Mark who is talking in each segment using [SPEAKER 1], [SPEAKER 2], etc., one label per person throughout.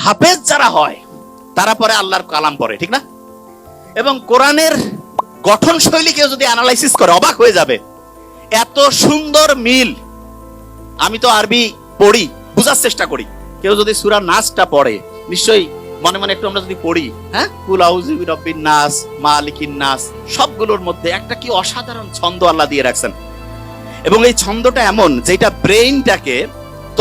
[SPEAKER 1] হাফেজ যারা হয় তারা পরে আল্লাহর কালাম পড়ে, ঠিক না? এবং কোরআনের গঠন শৈলী কেউ যদি অ্যানালাইসিস করে অবাক হয়ে যাবে, এত সুন্দর মিল। আমি তো আরবি পড়ি, বুঝার চেষ্টা করি। কেউ যদি সূরা নাসটা পড়ে, নিশ্চয়ই মনে মনে একটু আমরা যদি পড়ি, হ্যাঁ, কুল আউযু বিরাব্বিন নাস, মালিকিন নাস, সবগুলোর মধ্যে একটা কি অসাধারণ ছন্দ আল্লাহ দিয়ে রাখছেন। এবং এই ছন্দটা এমন যেটা ব্রেইনটাকে,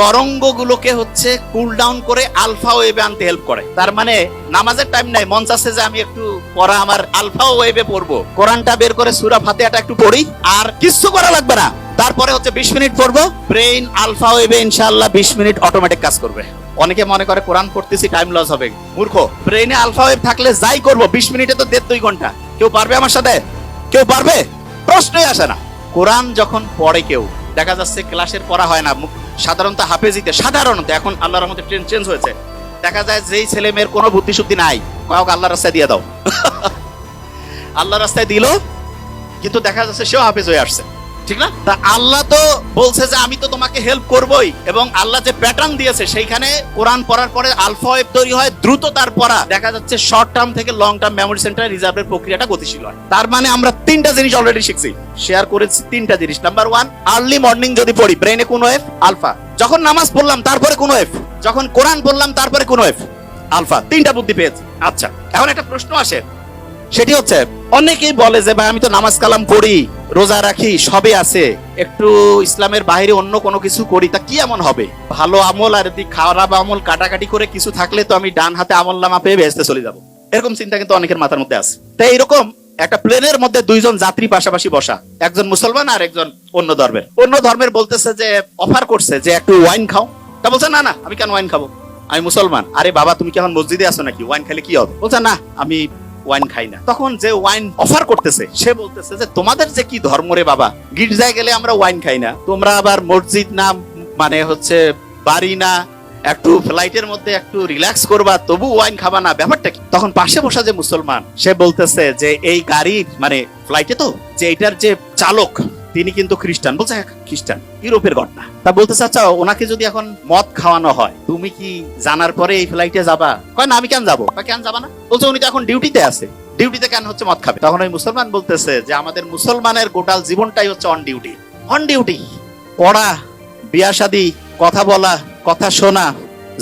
[SPEAKER 1] তরঙ্গগুলোকে হচ্ছে কুল ডাউন করে আলফা ওয়েভে আনতে হেল্প করে। তার মানে নামাজের টাইম নাই, মন চাচ্ছে যে আমি একটু পড়া আমার আলফা ওয়েভে পড়বো, কোরআনটা বের করে সূরা ফাতিহাটা একটু পড়ি, আর কিছু করা লাগবে না। তারপরে হচ্ছে 20 মিনিট পড়বো, ব্রেইন আলফা ওয়েভে ইনশাআল্লাহ 20 মিনিট অটোমেটিক কাজ করবে। অনেকে মনে করে কোরআন পড়তেছি টাইম লস হবে, মূর্খ। ব্রেইনে আলফা ওয়েভ থাকলে যাই করবো 20 মিনিটে তো 1.5-2 ঘন্টা। কেউ পারবে আমার সাথে? কেউ পারবে? প্রশ্নই আসে না। কোরআন যখন পড়ে কেউ, দেখা যাচ্ছে ক্লাসের পড়া হয় না, সাধারণত হাফেজিতে, সাধারণত এখন আল্লাহর রহমতে ট্রেন্ড চেঞ্জ হয়েছে, দেখা যায় যেই ছেলে মেয়ের কোনো বুদ্ধি শুদ্ধি নাই, কাউকে আল্লাহর রাস্তায় দিয়ে দাও, আল্লাহর রাস্তায় দিল, কিন্তু দেখা যাচ্ছে সেও হাফেজ হয়ে আসছে, ঠিক না? তা আল্লাহ তো বলছে যে আমি তো তোমাকে হেল্প করবই, এবং আল্লাহ যে প্যাটার্ন দিয়েছে সেইখানে কোরআন পড়ার পরে আলফা ওয়েভ তৈরি হয়, দ্রুততার পড়া, দেখা যাচ্ছে শর্ট টার্ম থেকে লং টার্ম মেমোরি সেন্টার রিজার্ভের প্রক্রিয়াটা গতিশীল হয়। তার মানে আমরা 3টা জিনিস অলরেডি শিখছি, শেয়ার করেছি 3টা জিনিস। নাম্বার 1, আর্লি মর্নিং যদি পড়ি, ব্রেইনে কোন ওয়েভ? আলফা। যখন নামাজ পড়লাম তারপরে কোন ওয়েভ? যখন কোরআন পড়লাম তারপরে কোন ওয়েভ? আলফা। 3টা বুদ্ধি পেয়েছি। আচ্ছা, এখন একটা প্রশ্ন আসে, সেটি হচ্ছে অনেকেই বলে যে ভাই আমি তো নামাজ কালাম পড়ি, রোজা রাখি, সবই আছে, একটু ইসলামের বাইরে অন্য কোনো কিছু করি, তা কি এমন হবে? ভালো আমল আর খারাপ আমল কাটাকাটি করে কিছু থাকলে তো আমি ডান হাতে আমল নামা পেয়ে বেহেশতে চলে যাব, এরকম চিন্তা কিন্তু অনেকের মাথার মধ্যে আছে। তাই এরকম একটা প্লেনের মধ্যে 2 জন যাত্রী পাশাপাশি বসা, একজন মুসলমান আর একজন অন্য ধর্মের বলতেছে যে অফার করছে যে একটু ওয়াইন খাও, তা বলছে না না, আমি কেন ওয়াইন খাবো, আমি মুসলমান। আরে বাবা, তুমি কি এখন মসজিদে আছো নাকি? ওয়াইন খেলে কি হবে? বলছে না, আমি ওয়াইন খাই না। তখন যে ওয়াইন অফার করতেছে সে বলতেছে যে তোমাদের যে কি ধর্ম রে বাবা, গির্জায় গেলে আমরা ওয়াইন খাই না, তোমরা আবার মসজিদ না, মানে হচ্ছে বাড়ি না, একটু ফ্লাইটের মধ্যে একটু রিল্যাক্স করবা, তবু ওয়াইন খাবা না, ব্যাপারটা কি? তখন পাশে বসা যে মুসলমান সে বলতেছে যে এই গাড়ির, মানে ফ্লাইটে তো, যে এটার যে চালক তিনি কিন্তু খ্রিস্টান। বলছে খ্রিস্টান, ইউরোপের ঘটনা। তা বলতেছে আচ্ছা, ওনাকে যদি এখন মদ খাওয়ানো হয়, তুমি কি জানার পরে এই ফ্লাইটে যাবা? কয় না, আমি কেন যাবো। কেন যাবা না? বলছে উনি তো এখন ডিউটিতে আছে, ডিউটিতে কেন হচ্ছে মদ খাবে? তখন ওই মুসলমান বলতেছে যে আমাদের মুসলমানের গোটাল জীবনটাই হচ্ছে অন ডিউটি। অন ডিউটি, পড়া, বিয়া শাদী, কথা বলা, কথা শোনা,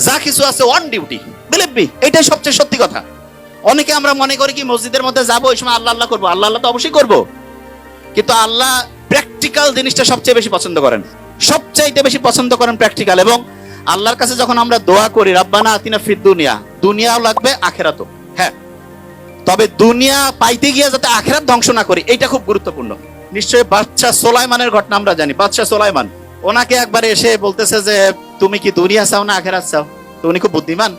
[SPEAKER 1] যা কিছু আছে অন ডিউটি। বিলিভ মি, এটাই সবচেয়ে সত্যি কথা। অনেকে আমরা মনে করি কি মসজিদের মধ্যে যাবো, ওই সময় আল্লাহ আল্লাহ করবো। আল্লাহ আল্লাহ তো অবশ্যই করবো, কিন্তু আল্লাহ প্র্যাকটিক্যাল জিনিসটা সবচেয়ে বেশি পছন্দ করেন, সবচাইতে বেশি পছন্দ করেন প্র্যাকটিক্যাল। এবং আল্লাহর কাছে যখন আমরা দোয়া করি রাব্বানা আতিনা ফিদ দুনিয়া, দুনিয়াও লাগবে আখিরাতও, হ্যাঁ, তবে দুনিয়া পাইতে গিয়ে যাতে আখিরাত ধ্বংস না করি, এটা খুব গুরুত্বপূর্ণ। নিশ্চয়ই বাদশা সোলাইমানের ঘটনা আমরা জানি। বাদশা সোলাইমান, ওনাকে একবারে এসে বলতেছে যে তুমি কি দুনিয়া চাও না আখিরাত চাও? তো উনি খুব বুদ্ধিমান,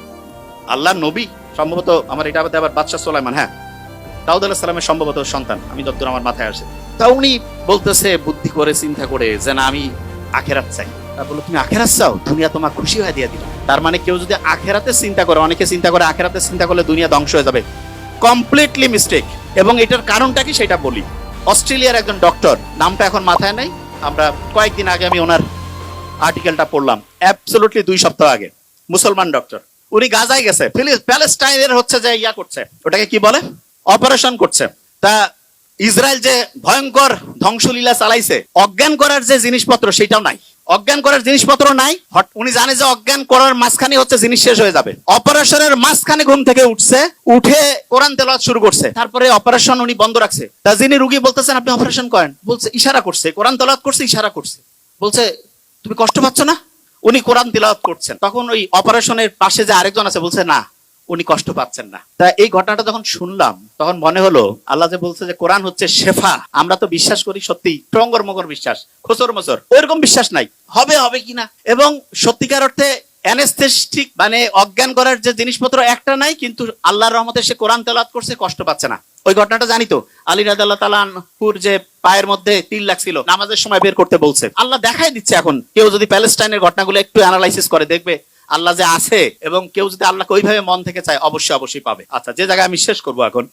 [SPEAKER 1] আল্লাহর নবী সম্ভবত, আমার এটা আবার বাদশা সোলাইমান, হ্যাঁ, দাউদ আলাইহিস সালামের সম্ভবত সন্তান, আমি যতদূর আমার মাথায় আসে। তা উনি বলতেছে বুদ্ধি করে চিন্তা করে যে না, আমি আখিরাত চাই। তা বললো তুমি আখিরাত চাও, দুনিয়া তোমার খুশি হয়ে দিয়ে দিল। তার মানে কেউ যদি আখিরাতে চিন্তা করে, অনেকে চিন্তা করে আখিরাতে চিন্তা করলে দুনিয়া ধ্বংস হয়ে যাবে, কমপ্লিটলি মিস্টেক। এবং এটার কারণটা কি সেটা বলি। অস্ট্রেলিয়ার একজন ডক্টর, নামটা এখন মাথায় নাই, আমরা কয়েকদিন আগে আমি ওনার আর্টিকেলটা পড়লাম, অ্যাবসলিউটলি 2 সপ্তাহ আগে, মুসলমান ডক্টর। উনি গাজায় গেছে, প্যালেস্টাইনের হচ্ছে যে ইয়া করছে, ওটাকে কি বলে, অপারেশন করছে। তা ইসরায়েল যে ভয়ঙ্কর ধ্বংসলীলা চালাইছে, অজ্ঞান করার যে জিনিসপত্র সেটাও নাই, অজ্ঞান করার জিনিসপত্র নাই। উনি জানে যে অজ্ঞান করার মাঝখানে হচ্ছে জিনিস শেষ হয়ে যাবে। অপারেশনের মাঝখানে ঘুম থেকে উঠছে, উঠে কোরআন তেলাওয়াত শুরু করছে, তারপরে অপারেশন উনি বন্ধ রাখছে। তা যিনি রুগী বলতেছেন আপনি অপারেশন করেন, বলছে ইশারা করছে, কোরআন তেলাওয়াত করছে, ইশারা করছে, বলছে তুমি কষ্ট পাচ্ছ না? উনি কোরআন তেলাওয়াত করছেন, তখন ওই অপারেশনের পাশে যে আরেকজন আছে বলছে না, উনি কষ্ট পাচ্ছেন না। তা এই ঘটনাটা যখন শুনলাম তখন মনে হলো আল্লাহ যে বলছে যে কোরআন হচ্ছে শেফা, আমরা তো বিশ্বাস করি সত্যি টঙ্গর মগর বিশ্বাস, খোসর মসর, ওইরকম বিশ্বাস নাই হবে কিনা। এবং সত্যিকার অর্থে অ্যানেস্থেটিক, মানে অজ্ঞান করার যে জিনিসপত্র একটা নাই, কিন্তু আল্লাহর রহমতে সে কোরআন তেলাওয়াত করছে, কষ্ট পাচ্ছে না। ওই ঘটনাটা জানি তো, আলী রাদিয়াল্লাহু তাআলা আনহুর যে পায়ের মধ্যে তিল লাগছিল, নামাজের সময় বের করতে বলছে। আল্লাহ দেখাই দিচ্ছে। এখন কেউ যদি প্যালেস্টাইনের ঘটনাগুলো একটু অ্যানালাইসিস করে দেখবে আল্লাহ যে আছে, এবং কেউ যদি আল্লাহকে ওইভাবে মন থেকে চায় অবশ্যই পাবে। আচ্ছা, যে জায়গায় আমি শেষ করবো এখন,